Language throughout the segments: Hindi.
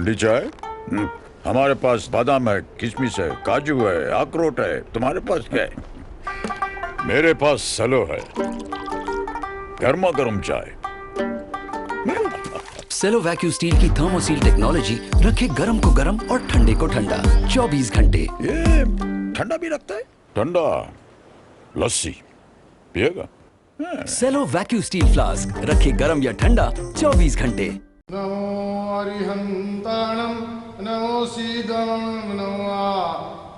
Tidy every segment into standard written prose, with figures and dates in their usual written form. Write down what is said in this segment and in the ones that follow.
ठंडी चाय? हमारे पास बादाम है, किशमिश है, काजू है, अखरोट है। तुम्हारे पास क्या है? मेरे पास सेलो है, गर्मा गर्म चाय। सेलो वैक्यू स्टील की थर्मोसील टेक्नोलॉजी रखे गर्म को गर्म और ठंडे को ठंडा 24 घंटे। ये ठंडा भी रखता है? ठंडा लस्सी पिएगा? सेलो वैक्यू स्टील फ्लास्क रखे गर्म या ठंडा 24 घंटे। नमो अरिहंताणं नमो सीदं नमो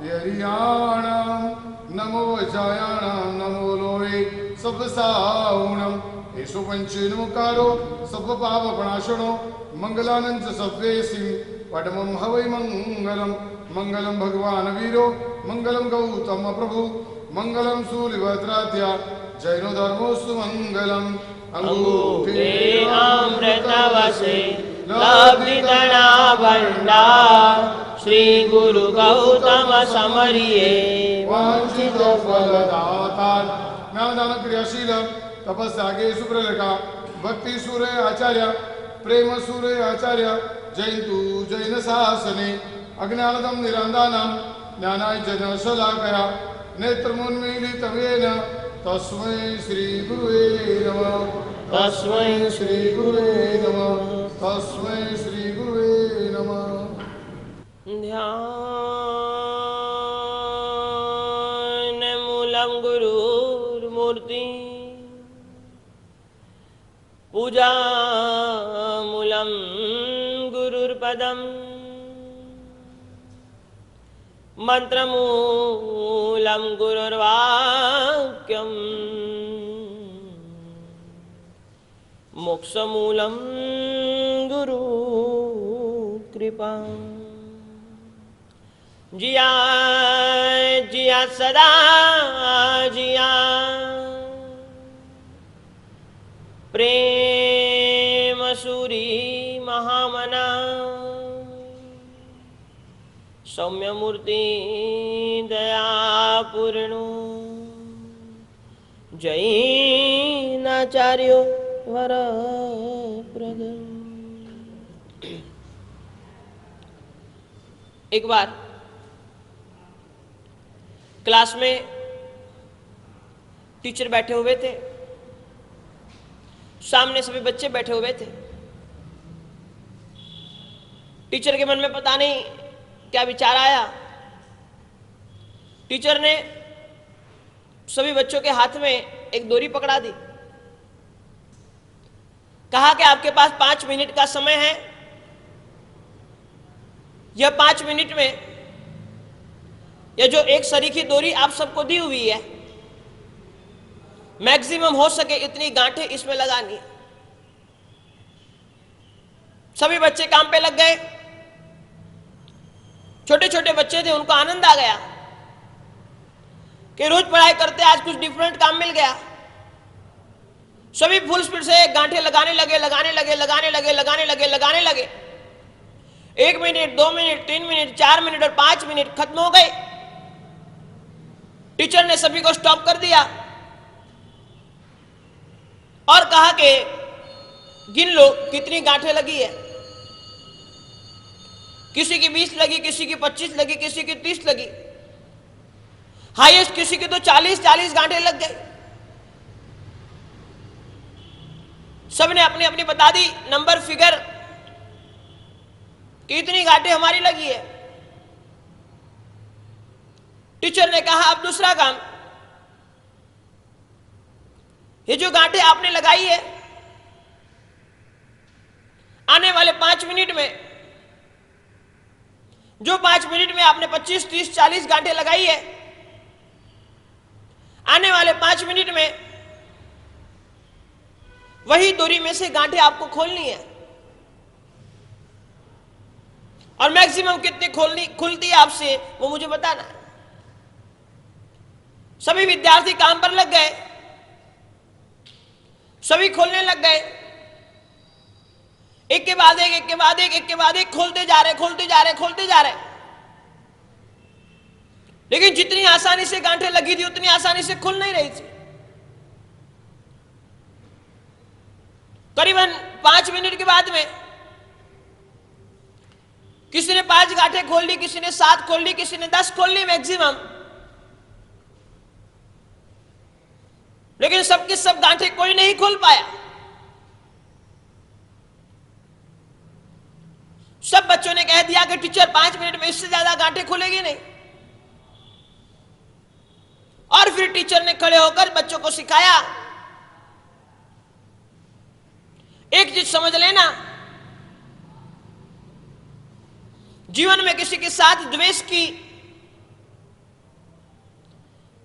यरियाणं नमो वजायाणं नमो लोये सब्बसावणं येषु पंचेनमुकारो सब्बपापप्रणाशनो मंगलानंच सव्वेसिं पडमं हवै मंगलम मंगलम भगवान वीरो मंगलम गौतम प्रभु मंगलम शूलिभद्राद्या जैनो धर्मोस्तु मंगलम अंगूठे अमृतवसे लब्धिधना भंडार श्री गुरु गौतम समरिये वांछित फलदातार ज्ञानदान क्रियाशील तपस्यागे सुप्रलका भक्ति सूर्य आचार्य प्रेम सूर्य आचार्य जयंतु जैन शासने अज्ञानदम निरंदानां ज्ञानाय जन शलाकया नेत्रमुन्मीलितमेन तस्मै श्री गुरुवे नमः तस्मै श्री गुरुवे नमः तस्मै श्री गुरुवे नमः। ध्यानमूलं गुरुर्मूर्ति पूजामूलं गुरुर्पदम् मंत्रमूलं गुरुर्वाक्यम् मोक्षमूलं गुरु कृपा। जिया जिया सदा जिया प्रेम सूरी महामना सौम्य मूर्ति दया पूर्णो जैनाचार्यो वर प्रद। एक बार क्लास में टीचर बैठे हुए थे, सामने सभी बच्चे बैठे हुए थे। टीचर के मन में पता नहीं क्या विचार आया। टीचर ने सभी बच्चों के हाथ में एक डोरी पकड़ा दी, कहा कि आपके पास 5 मिनट का समय है। यह 5 मिनट में यह जो एक सरीखी डोरी आप सबको दी हुई है, मैक्सिमम हो सके इतनी गांठें इसमें लगानी है। सभी बच्चे काम पे लग गए। छोटे छोटे बच्चे थे, उनको आनंद आ गया कि रोज पढ़ाई करते आज कुछ डिफरेंट काम मिल गया। सभी फुल स्पीड से गांठें लगाने लगे लगाने लगे लगाने लगे लगाने लगे लगाने लगे। 1 मिनट 2 मिनट 3 मिनट 4 मिनट और 5 मिनट खत्म हो गए। टीचर ने सभी को स्टॉप कर दिया और कहा कि गिन लो कितनी गांठें लगी है। किसी की 20 लगी, किसी की 25 लगी, किसी की 30 लगी, हाईएस्ट किसी की तो 40 गांठें लग गई। सबने अपनी अपनी बता दी नंबर फिगर कि इतनी गांठें हमारी लगी है। टीचर ने कहा अब दूसरा काम, ये जो गांठें आपने लगाई है आने वाले 5 मिनट में, जो 5 मिनट में आपने 25 30 40 गांठें लगाई है, आने वाले 5 मिनट में वही डोरी में से गांठें आपको खोलनी है और मैक्सिमम कितनी खुलती है आपसे वो मुझे बताना है। सभी विद्यार्थी काम पर लग गए, सभी खोलने लग गए। एक के बाद एक, एक के बाद एक, एक के बाद एक खोलते जा रहे खोलते जा रहे खोलते जा रहे। लेकिन जितनी आसानी से गांठें लगी थी उतनी आसानी से खुल नहीं रही थी। करीबन 5 मिनट के बाद में किसी ने 5 गांठें खोल ली, किसी ने 7 खोल ली, किसी ने 10 खोल ली मैक्सिमम, लेकिन सबकी सब गांठें कोई नहीं खोल पाया। सब बच्चों ने कह दिया कि टीचर 5 मिनट में इससे ज्यादा गांठें खुलेगी नहीं। और फिर टीचर ने खड़े होकर बच्चों को सिखाया, एक चीज समझ लेना, जीवन में किसी के साथ द्वेष की,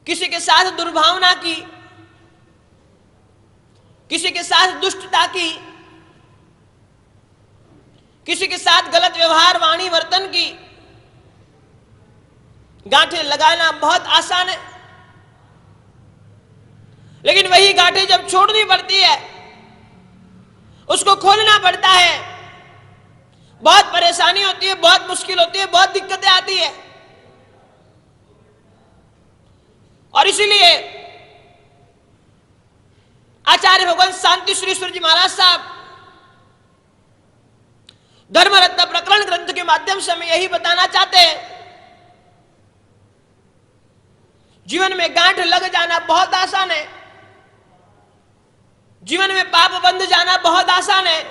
किसी के साथ दुर्भावना की, किसी के साथ दुष्टता की, किसी के साथ गलत व्यवहार वाणी वर्तन की गांठें लगाना बहुत आसान है, लेकिन वही गांठें जब छोड़नी पड़ती है, उसको खोलना पड़ता है, बहुत परेशानी होती है, बहुत मुश्किल होती है, बहुत दिक्कतें आती है। और इसीलिए आचार्य भगवान शांति श्रीश्वर जी महाराज साहब धर्म रत्न प्रकरण ग्रंथ के माध्यम से हमें यही बताना चाहते हैं, जीवन में गांठ लग जाना बहुत आसान है, जीवन में पाप बंध जाना बहुत आसान है,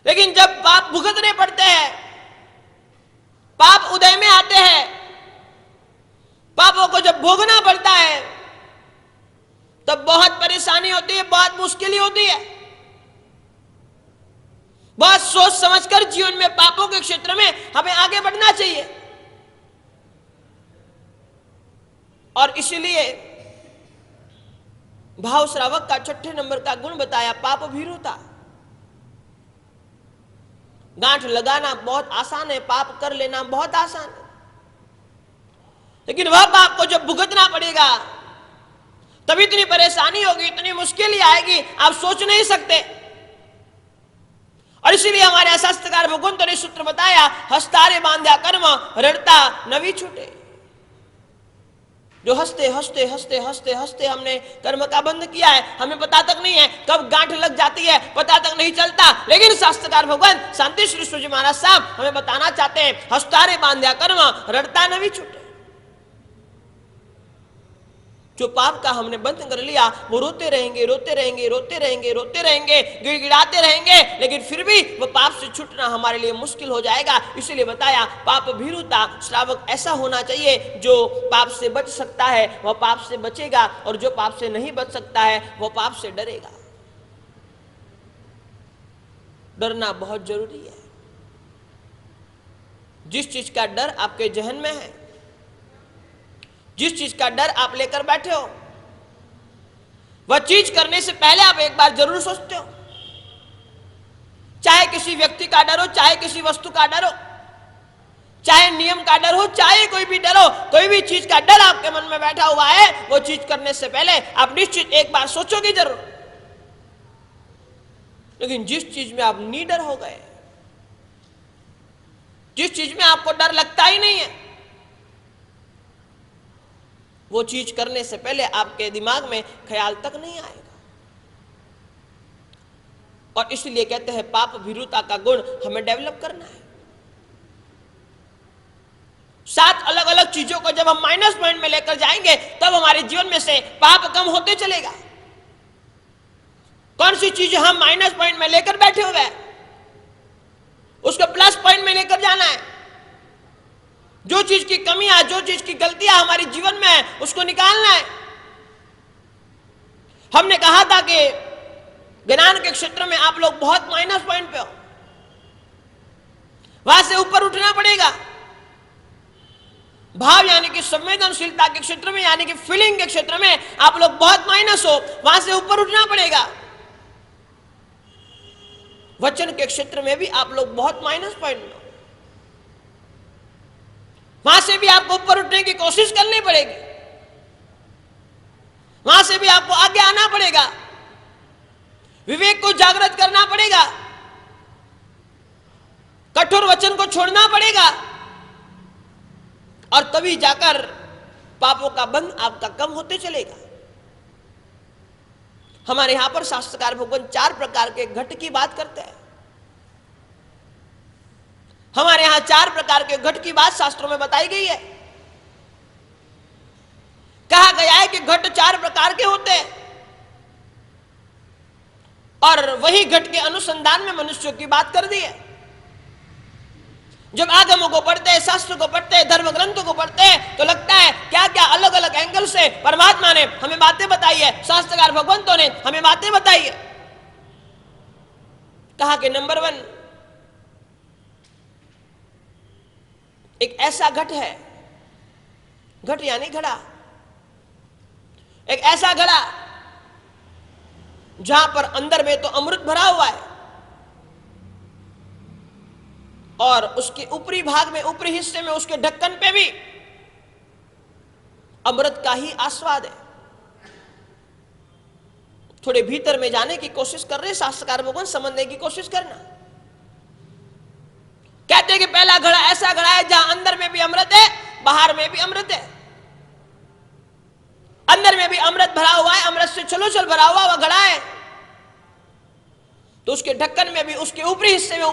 लेकिन जब पाप भुगतने पड़ते हैं, पाप उदय में आते हैं, पापों को जब भोगना पड़ता है, तब बहुत परेशानी होती है, बहुत मुश्किल होती है। बहुत सोच समझकर जीवन में पापों के क्षेत्र में हमें आगे बढ़ना चाहिए। और इसीलिए भाव श्रावक का 6ठे नंबर का गुण बताया, पाप भीरुता। गांठ लगाना बहुत आसान है, पाप कर लेना बहुत आसान है, लेकिन वह पाप को जब भुगतना पड़ेगा तब इतनी परेशानी होगी, इतनी मुश्किल ही आएगी, आप सोच नहीं सकते। और इसीलिए हमारे शास्त्रकार भगवंत ने सूत्र बताया, हस्तारे बांध्या कर्म ऋणता नवी छूटे। जो हंसते हंसते हंसते हंसते हंसते हमने कर्म का बंध किया है, हमें पता तक नहीं है कब गांठ लग जाती है, पता तक नहीं चलता, लेकिन शास्त्रकार भगवान शांति श्री जी महाराज साहब हमें बताना चाहते हैं, हस्तारे बांध्या कर्म ऋणता नवी छूटे। जो पाप का हमने बंद कर लिया, वो रोते रहेंगे रोते रहेंगे रोते रहेंगे रोते रहेंगे, गिड़गिड़ाते रहेंगे, लेकिन फिर भी वो पाप से छूटना हमारे लिए मुश्किल हो जाएगा। इसीलिए बताया, पाप भीरुता। श्रावक ऐसा होना चाहिए जो पाप से बच सकता है वह पाप से बचेगा, और जो पाप से नहीं बच सकता है वह पाप से डरेगा। डरना बहुत जरूरी है। जिस चीज का डर आपके जहन में है, जिस चीज का डर आप लेकर बैठे हो, वह चीज करने से पहले आप एक बार जरूर सोचते हो। चाहे किसी व्यक्ति का डर हो, चाहे किसी वस्तु का डर हो, चाहे नियम का डर हो, चाहे कोई भी डर हो, कोई भी चीज का डर आपके मन में बैठा हुआ है, वो चीज करने से पहले आप निश्चित एक बार सोचोगे जरूर। लेकिन जिस चीज में आप निडर हो गए, जिस चीज में आपको डर लगता ही नहीं है, वो चीज करने से पहले आपके दिमाग में ख्याल तक नहीं आएगा। और इसलिए कहते हैं पाप भीरुता का गुण हमें डेवलप करना है। 7 अलग अलग चीजों को जब हम माइनस पॉइंट में लेकर जाएंगे, तब हमारे जीवन में से पाप कम होते चलेगा। कौन सी चीज हम माइनस पॉइंट में लेकर बैठे हुए हैं, उसको प्लस पॉइंट में लेकर जाना है। जो चीज की कमियां, जो चीज की गलतियां हमारे जीवन में है, उसको निकालना है। हमने कहा था कि ज्ञान के क्षेत्र में आप लोग बहुत माइनस पॉइंट पे हो, वहां से ऊपर उठना पड़ेगा। भाव यानी कि संवेदनशीलता के क्षेत्र में, यानी कि फीलिंग के क्षेत्र में आप लोग बहुत माइनस हो, वहां से ऊपर उठना पड़ेगा। वचन के क्षेत्र में भी आप लोग बहुत माइनस पॉइंट में हो, वहां से भी आपको ऊपर उठने की कोशिश करनी पड़ेगी, वहां से भी आपको आगे आना पड़ेगा, विवेक को जागृत करना पड़ेगा, कठोर वचन को छोड़ना पड़ेगा, और तभी जाकर पापों का बंध आपका कम होते चलेगा। हमारे यहां पर शास्त्रकार भगवान 4 प्रकार के घट की बात करते हैं। हमारे यहां 4 प्रकार के घट की बात शास्त्रों में बताई गई है। कहा गया है कि घट 4 प्रकार के होते हैं और वही घट के अनुसंधान में मनुष्यों की बात कर दी है। जब आगमों को पढ़ते हैं, शास्त्र को पढ़ते हैं, धर्म ग्रंथों को पढ़ते हैं, तो लगता है क्या क्या अलग अलग एंगल से परमात्मा ने हमें बातें बताई है, शास्त्रकार भगवंतों ने हमें बातें बताई है। कहा कि नंबर 1 एक ऐसा घट है, घट यानी घड़ा, एक ऐसा घड़ा जहां पर अंदर में तो अमृत भरा हुआ है और उसके ऊपरी भाग में, ऊपरी हिस्से में, उसके ढक्कन पे भी अमृत का ही आस्वाद है। थोड़े भीतर में जाने की कोशिश कर रहे शास्त्रकार भगवान, समझने की कोशिश करना। कहते हैं कि पहला घड़ा ऐसा घड़ा है जहां अंदर में भी अमृत है, बाहर में भी अमृत है। अंदर में भी अमृत भरा हुआ है, अमृत से छलोछल भरा हुआ वह घड़ा है। तो उसके ढक्कन में भी, उसके ऊपरी हिस्से में,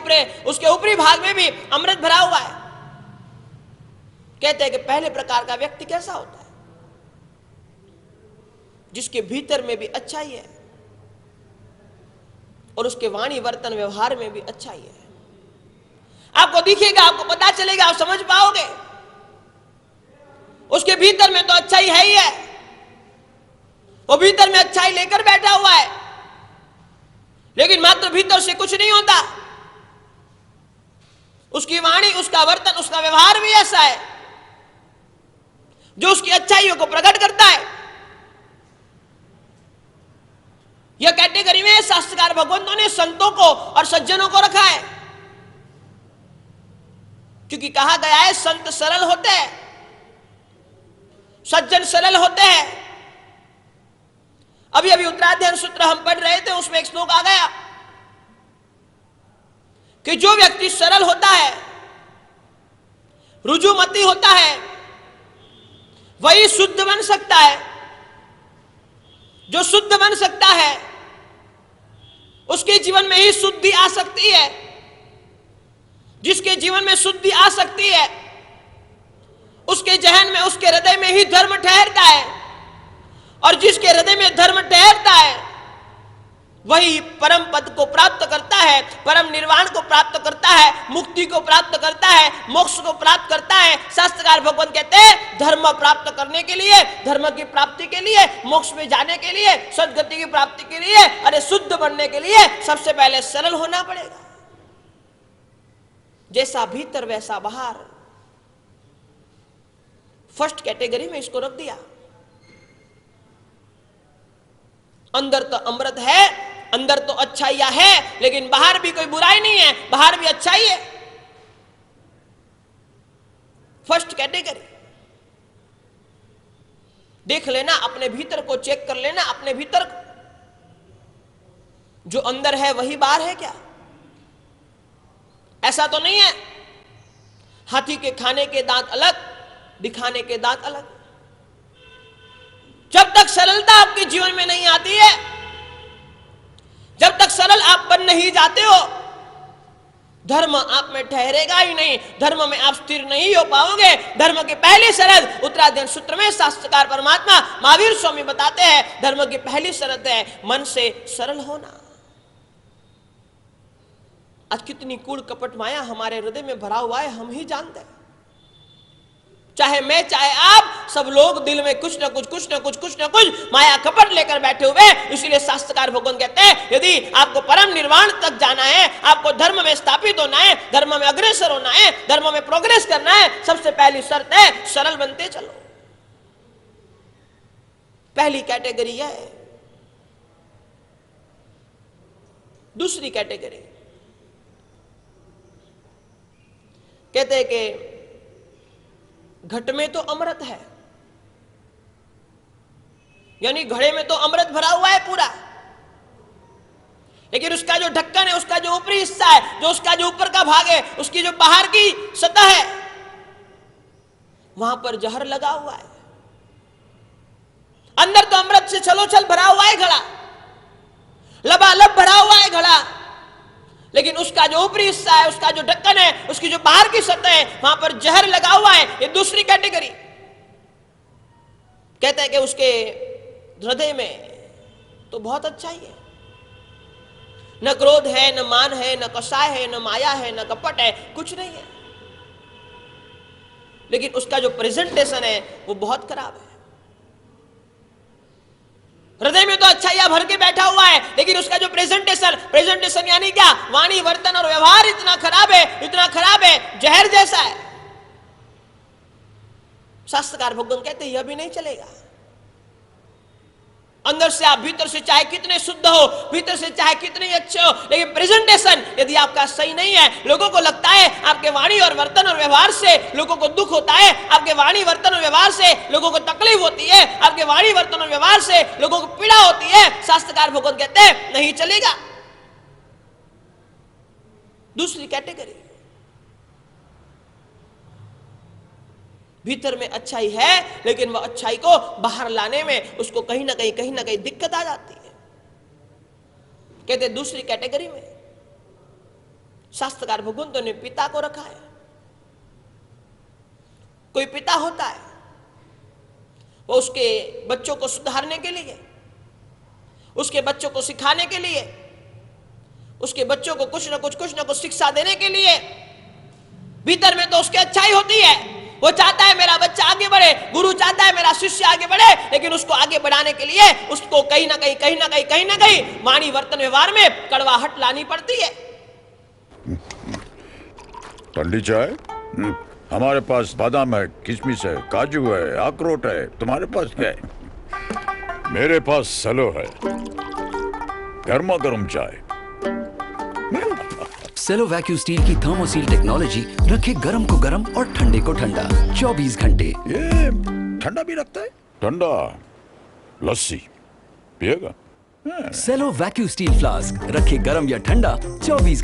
उसके ऊपरी भाग में भी अमृत भरा हुआ है। कहते हैं कि पहले प्रकार का व्यक्ति कैसा होता है? जिसके भीतर में भी अच्छाई है और उसके वाणी वर्तन व्यवहार में भी अच्छाई है। आपको दिखेगा, आपको पता चलेगा, आप समझ पाओगे उसके भीतर में तो अच्छाई है ही है। वो भीतर में अच्छाई लेकर बैठा हुआ है, लेकिन मात्र भीतर से कुछ नहीं होता। उसकी वाणी, उसका वर्तन, उसका व्यवहार भी ऐसा है जो उसकी अच्छाइयों को प्रकट करता है। यह कैटेगरी में शास्त्रकार भगवंतों ने संतों को और सज्जनों को रखा है, क्योंकि कहा गया है संत सरल होते हैं, सज्जन सरल होते हैं। अभी अभी उत्तराध्ययन सूत्र हम पढ़ रहे थे, उसमें एक श्लोक आ गया कि जो व्यक्ति सरल होता है, रुजुमती होता है, वही शुद्ध बन सकता है। जो शुद्ध बन सकता है उसके जीवन में ही शुद्धि आ सकती है। जिसके जीवन में शुद्धि आ सकती है उसके जहन में, उसके हृदय में ही धर्म ठहरता है, और जिसके हृदय में धर्म ठहरता है वही परम पद को प्राप्त करता है, परम निर्वाण को प्राप्त करता है, मुक्ति को प्राप्त करता है, मोक्ष को प्राप्त करता है। शास्त्रकार भगवान कहते हैं धर्म प्राप्त करने के लिए, धर्म की प्राप्ति के लिए, मोक्ष में जाने के लिए, सद्गति की प्राप्ति के लिए, अरे शुद्ध बनने के लिए सबसे पहले सरल होना पड़ेगा। जैसा भीतर वैसा बाहर, फर्स्ट कैटेगरी में इसको रख दिया। अंदर तो अमृत है, अंदर तो अच्छाइयां है, लेकिन बाहर भी कोई बुराई नहीं है, बाहर भी अच्छाई है। First category. देख लेना, अपने भीतर को चेक कर लेना, अपने भीतर को। जो अंदर है वही बाहर है क्या? ऐसा तो नहीं है हाथी के खाने के दांत अलग, दिखाने के दांत अलग। जब तक सरलता आपके जीवन में नहीं आती है, जब तक सरल आप बन नहीं जाते हो, धर्म आप में ठहरेगा ही नहीं, धर्म में आप स्थिर नहीं हो पाओगे। धर्म के पहली शरत उत्तराध्ययन सूत्र में शास्त्रकार परमात्मा महावीर स्वामी बताते हैं, धर्म की पहली शरत है मन से सरल होना। आज कितनी कूड़ कपट माया हमारे हृदय में भरा हुआ है, हम ही जानते हैं। चाहे मैं, चाहे आप, सब लोग दिल में कुछ ना कुछ माया कपट लेकर बैठे हुए। इसीलिए शास्त्रकार भगवान कहते हैं यदि आपको परम निर्वाण तक जाना है, आपको धर्म में स्थापित होना है, धर्म में अग्रसर होना है, धर्म में प्रोग्रेस करना है, सबसे पहली शर्त है सरल बनते चलो। पहली कैटेगरी है। दूसरी कैटेगरी कहते हैं कि घट में तो अमृत है, यानी घड़े में तो अमृत भरा हुआ है पूरा, लेकिन उसका जो ढक्कन है, उसका जो ऊपरी हिस्सा है, जो उसका जो ऊपर का भाग है, उसकी जो बाहर की सतह है, वहां पर जहर लगा हुआ है। अंदर तो अमृत से छलोछल भरा हुआ है घड़ा, लबालब भरा हुआ है घड़ा, लेकिन उसका जो ऊपरी हिस्सा है, उसका जो ढक्कन है, उसकी जो बाहर की सतह है, वहां पर जहर लगा हुआ है। ये दूसरी कैटेगरी। कहते हैं कि उसके हृदय में तो बहुत अच्छाई है, न क्रोध है, न मान है, न कसाय है, न माया है, न कपट है, कुछ नहीं है। लेकिन उसका जो प्रेजेंटेशन है वो बहुत खराब है। हृदय में तो अच्छाइयां भर के बैठा हुआ है, लेकिन उसका जो प्रेजेंटेशन यानी क्या, वाणी, वर्तन और व्यवहार इतना खराब है, इतना खराब है, जहर जैसा है। शास्त्रकार भगवान कहते हैं यह भी नहीं चलेगा। अंदर से आप भीतर से चाहे कितने शुद्ध हो, भीतर से चाहे कितने अच्छे हो, लेकिन प्रेजेंटेशन यदि आपका सही नहीं है, लोगों को लगता है आपके वाणी और वर्तन और व्यवहार से लोगों को दुख होता है, आपके वाणी, वर्तन और व्यवहार से लोगों को तकलीफ होती है, आपके वाणी, वर्तन और व्यवहार से लोगों को पीड़ा होती है, शास्त्रकार भगवान कहते हैं नहीं चलेगा। दूसरी कैटेगरी, भीतर में अच्छाई है लेकिन वह अच्छाई को बाहर लाने में उसको कहीं ना कहीं दिक्कत आ जाती है। कहते दूसरी कैटेगरी में शास्त्रकार भगवंतों ने पिता को रखा है। कोई पिता होता है, वो उसके बच्चों को सुधारने के लिए, उसके बच्चों को सिखाने के लिए, उसके बच्चों को कुछ ना कुछ शिक्षा देने के लिए, भीतर में तो उसकी अच्छाई होती है। वो चाहता है मेरा बच्चा आगे बढ़े, गुरु चाहता है मेरा शिष्य आगे बढ़े, लेकिन उसको आगे बढ़ाने के लिए उसको कहीं ना कहीं वाणी, वर्तन, व्यवहार में कड़वाहट लानी पड़ती है। ठंडी चाय? हमारे पास बादाम है, किशमिश है, काजू है, अखरोट है। तुम्हारे पास क्या है? मेरे पास सलो है, गर्मा गर्म चाय। सेलो वैक्यूम स्टील की थर्मोसील टेक्नोलॉजी रखे गर्म को गर्म और ठंडे को ठंडा 24 घंटे। ये ठंडा भी रखता है? ठंडा लस्सी पिएगा? सेलो वैक्यूम स्टील फ्लास्क रखे गर्म या ठंडा 24